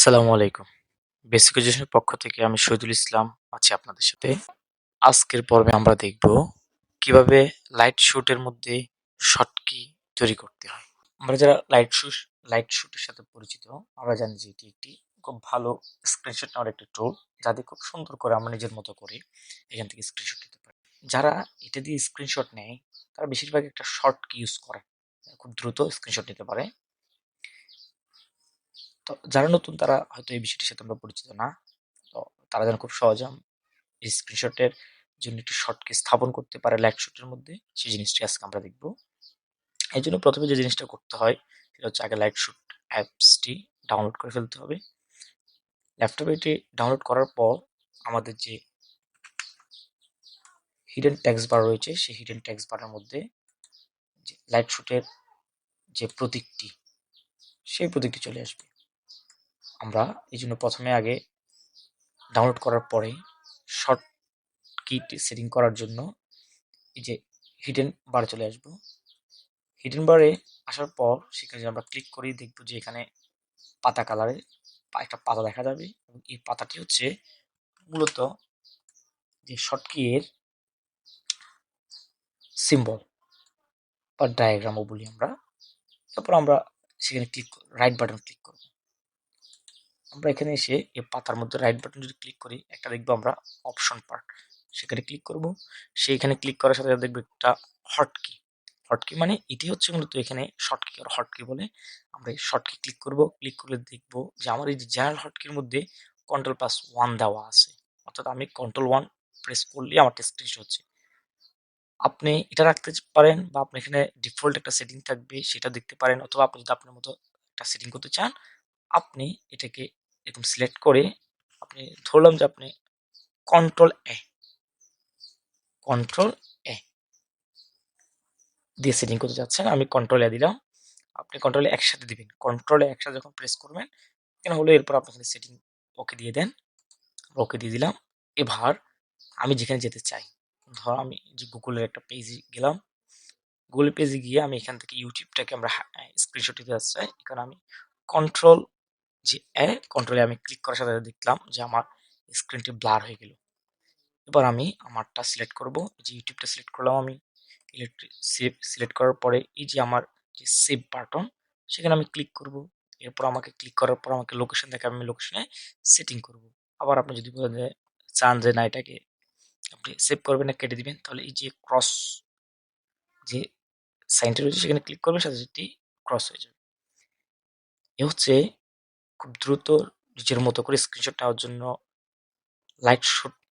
আসসালামু আলাইকুম। বেসিক এডুকেশনের পক্ষ থেকে আমি শহীদুল ইসলাম আছি আপনাদের সাথে। আজকের পর্বে আমরা দেখব কিভাবে লাইট শুটের মধ্যে শর্টকি তৈরি করতে হয়। আমরা যারা লাইট শুটের সাথে পরিচিত, আমরা জানি যে এটি একটি খুব ভালো স্ক্রিনশট নেওয়ার একটি টুল, যা দিয়ে খুব সুন্দর করে আমরা নিজের মতো করে এখান থেকে স্ক্রিনশট নিতে পারি। যারা এটা দিয়ে স্ক্রিনশট নেয় তারা বেশিরভাগ একটা শর্টকি ইউজ করে, খুব দ্রুত স্ক্রিনশট নিতে পারে। তো যারা নতুন তারা হয়তো এই বিষয়টির সাথে আমরা পরিচিত না। তো তারা যেন খুব সহজে এই স্ক্রিনশটের জন্য একটি শর্টকি স্থাপন করতে পারে লাইট শুটের মধ্যে, সেই জিনিসটি আজকে আমরা দেখব। এই জন্য প্রথমে যে জিনিসটা করতে হয় সেটা হচ্ছে আগে লাইট শুট অ্যাপসটি ডাউনলোড করে ফেলতে হবে। ল্যাপটপে এটি ডাউনলোড করার পর আমাদের যে হিডেন টেক্সট বার রয়েছে সেই হিডেন টেক্সট বারের মধ্যে যে লাইট শুটের যে প্রতীকটি সেই প্রতীকটি চলে আসবে। আমরা এই জন্য প্রথমে আগে ডাউনলোড করার পরে শর্ট কিটি সেটিং করার জন্য এই যে হিডেন বার চলে আসবো। হিডেন বারে আসার পর সেখানে আমরা ক্লিক করি, দেখবো যে এখানে পাতা কালারে একটা পাতা দেখা যাবে এবং এই পাতাটি হচ্ছে মূলত যে শর্টকি এর সিম্বল বা ডায়াগ্রামও বলি আমরা। তারপর আমরা সেখানে রাইট বাটন ক্লিক করব। আমরা এখানে এসে এই পাতার মধ্যে রাইট বাটন যদি ক্লিক করি, একটা দেখবো আমরা অপশন পার্ট, সেখানে ক্লিক করব। সেইখানে ক্লিক করার সাথে দেখবো একটা হটকি। হটকি মানে এটি হচ্ছে মূলত এখানে শর্টকি আর হটকি বলে। আমরা এই শর্টকি ক্লিক করব। ক্লিক করলে দেখবো যে আমার এই যে জেনারেল হটকির মধ্যে Ctrl+1 দেওয়া আছে, অর্থাৎ আমি Ctrl+1 প্রেস করলেই আমার স্ক্রিনশট হচ্ছে। আপনি এটা রাখতে পারেন বা আপনি এখানে ডিফল্ট একটা সেটিং থাকবে সেটা দেখতে পারেন, অথবা আপনি যদি আপনার মতো একটা সেটিং করতে চান আপনি এটাকে এরকম সিলেক্ট করে আপনি ধরলাম যে আপনি কন্ট্রোল এ কন্ট্রোল এ দিয়ে সেটিং করতে চাচ্ছেন। আমি কন্ট্রোল এ দিলাম, আপনি কন্ট্রোল একসাথে দিবেন। কন্ট্রোল একসাথে যখন প্রেস করবেন কেন হলো, এরপর আপনি এখানে সেটিং ওকে দিয়ে দেন। ওকে দিয়ে দিলাম। এবার আমি যেখানে যেতে চাই, ধর আমি যে গুগলের একটা পেজে গেলাম, গুগল পেজে গিয়ে আমি এখান থেকে ইউটিউবটাকে আমরা স্ক্রিনশট দিতে চাই। এখানে আমি কন্ট্রোল যে কন্ট্রোলে আমি ক্লিক করার সাথে সাথে দেখলাম যে আমার স্ক্রিনটি ব্লার হয়ে গেল। এবার আমি আমারটা সিলেক্ট করব, যে ইউটিউবটা সিলেক্ট করলাম আমি। সিলেক্ট করার পরে এই যে আমার যে সেভ বাটন সেখানে আমি ক্লিক করব। এরপর আমাকে ক্লিক করার পর আমাকে লোকেশন দেখে আমি লোকেশনে সেটিং করব। আবার আপনি যদি বলেন যে চান যে না এটাকে আপনি সেভ করবেন না কেটে দিবেন, তাহলে এই যে ক্রস যে সাইনটা রয়েছে সেখানে ক্লিক করবেন, সাথে সাথে ক্রস হয়ে যাবে। এ হচ্ছে খুব দ্রুত নিজের মতো করে স্ক্রিনশট নেওয়ার জন্য লাইট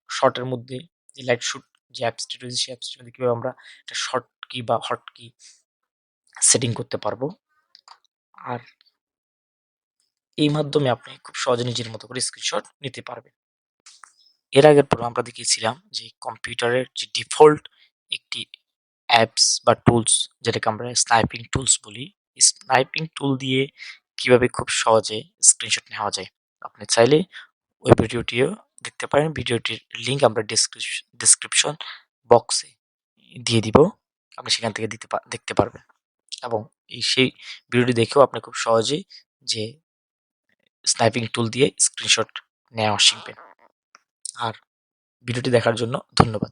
শটের মধ্যে যে লাইট শুট যে অ্যাপসটি রয়েছে সেই অ্যাপসটির মধ্যে কিভাবে আমরা একটা শর্ট কি বা হট কি সেটিং করতে পারবো। আর এই মাধ্যমে আপনি খুব সহজে নিজের মতো করে স্ক্রিনশট নিতে পারবেন। এর আগের পর্বে আমরা দেখিয়েছিলাম যে কম্পিউটারের যে ডিফল্ট একটি অ্যাপস বা টুলস, যেটাকে আমরা স্নাইপিং টুলস বলি, স্নাইপিং টুল দিয়ে কিভাবে খুব সহজে স্ক্রিনশট নেওয়া যায়। আপনি চাইলে ওই ভিডিওটিও দেখতে পারেন। ভিডিওটির লিঙ্ক আমরা ডিসক্রিপশন বক্সে দিয়ে দিব, আপনি সেখান থেকে দেখতে পারবেন এবং সেই ভিডিওটি দেখেও আপনি খুব সহজেই যে স্নাইপিং টুল দিয়ে স্ক্রিনশট নেওয়া শিখবেন। আর ভিডিওটি দেখার জন্য ধন্যবাদ।